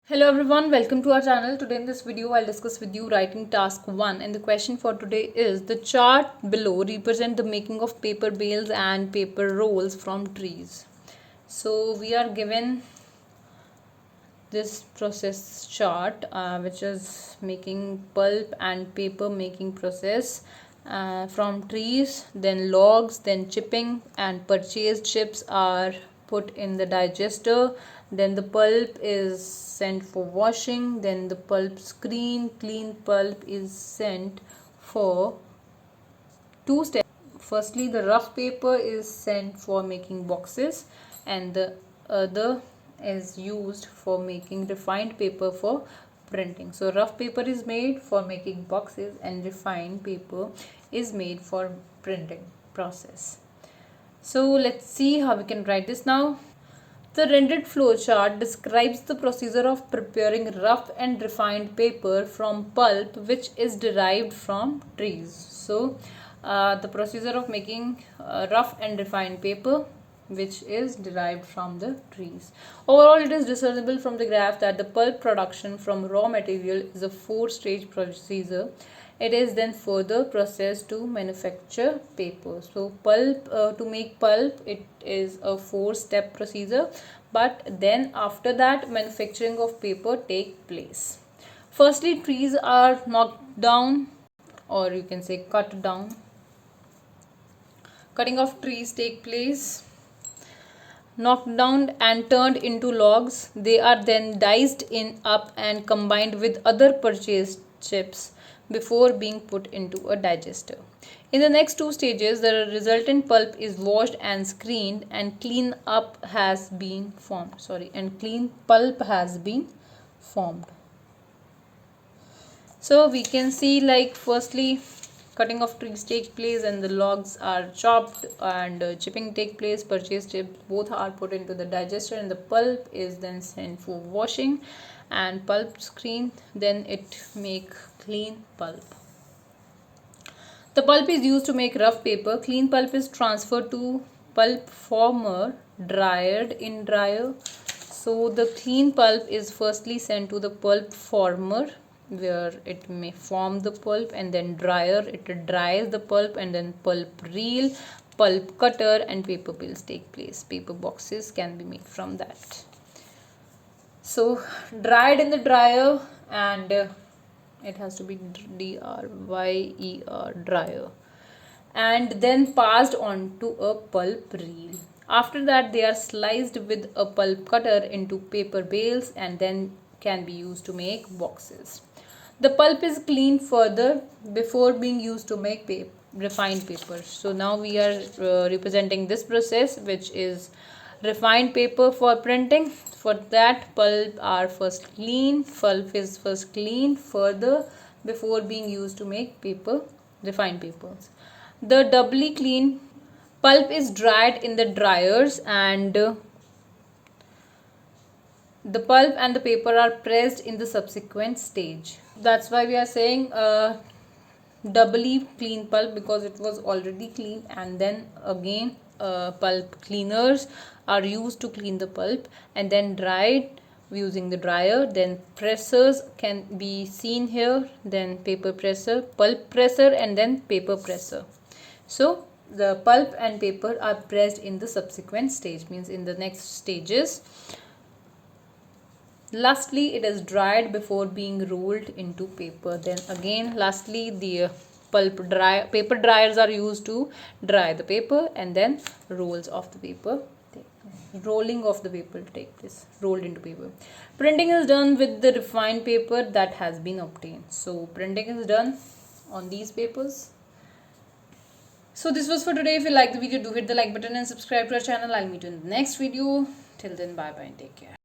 Hello everyone, welcome to our channel. Today in this video I'll discuss with you writing task 1, and the question for today is: the chart below represent the making of paper bales and paper rolls from trees. So we are given this process chart which is making pulp and paper making process from trees, then logs, then chipping, and purchased chips are put in the digester, then the pulp is sent for washing, then the pulp screen clean pulp is sent for two steps. Firstly, the rough paper is sent for making boxes, and the other is used for making refined paper for printing. So rough paper is made for making boxes and refined paper is made for printing process. So let's see how we can write this now. The rendered flowchart describes the procedure of preparing rough and refined paper from pulp which is derived from trees. So the procedure of making rough and refined paper which is derived from the trees. Overall, it is discernible from the graph that the pulp production from raw material is a 4-stage procedure. It is then further processed to manufacture paper. So pulp, to make pulp, it is a 4-step procedure, but then after that manufacturing of paper take place. Firstly, trees are knocked down, or you can say cut down. Cutting of trees take place, knocked down and turned into logs. They are then diced in up and combined with other purchased chips before being put into a digester. In the next two stages, the resultant pulp is washed and screened, and clean pulp has been formed. So we can see, like, firstly cutting of trees take place and the logs are chopped, and chipping take place. Purchased chips both are put into the digester, and the pulp is then sent for washing and pulp screen, then it make clean pulp. The pulp is used to make rough paper. Clean pulp is transferred to pulp former, dried in dryer. So the clean pulp is firstly sent to the pulp former, where it may form the pulp, and then dryer, it dries the pulp, and then pulp reel, pulp cutter, and paper bales take place. Paper boxes can be made from that. So dried in the dryer, and it has to be dryer, dryer, and then passed on to a pulp reel. After that, they are sliced with a pulp cutter into paper bales and then can be used to make boxes. The pulp is cleaned further before being used to make refined paper. So now we are representing this process, which is refined paper for printing. For that, pulp is first cleaned further before being used to make refined papers. The doubly clean pulp is dried in the dryers, and the pulp and the paper are pressed in the subsequent stage. That's why we are saying doubly clean pulp, because it was already clean, and then again pulp cleaners are used to clean the pulp, and then dried using the dryer. Then pressers can be seen here, then paper presser, pulp presser, and then paper presser. So the pulp and paper are pressed in the subsequent stage, means in the next stages. Lastly, it is dried before being rolled into paper. Then again, lastly, the paper dryers are used to dry the paper, and then rolling of the paper take place, rolled into paper. Printing is done with the refined paper that has been obtained. So printing is done on these papers. So this was for today. If you like the video, do hit the like button and subscribe to our channel. I'll meet you in the next video. Till then, bye bye and take care.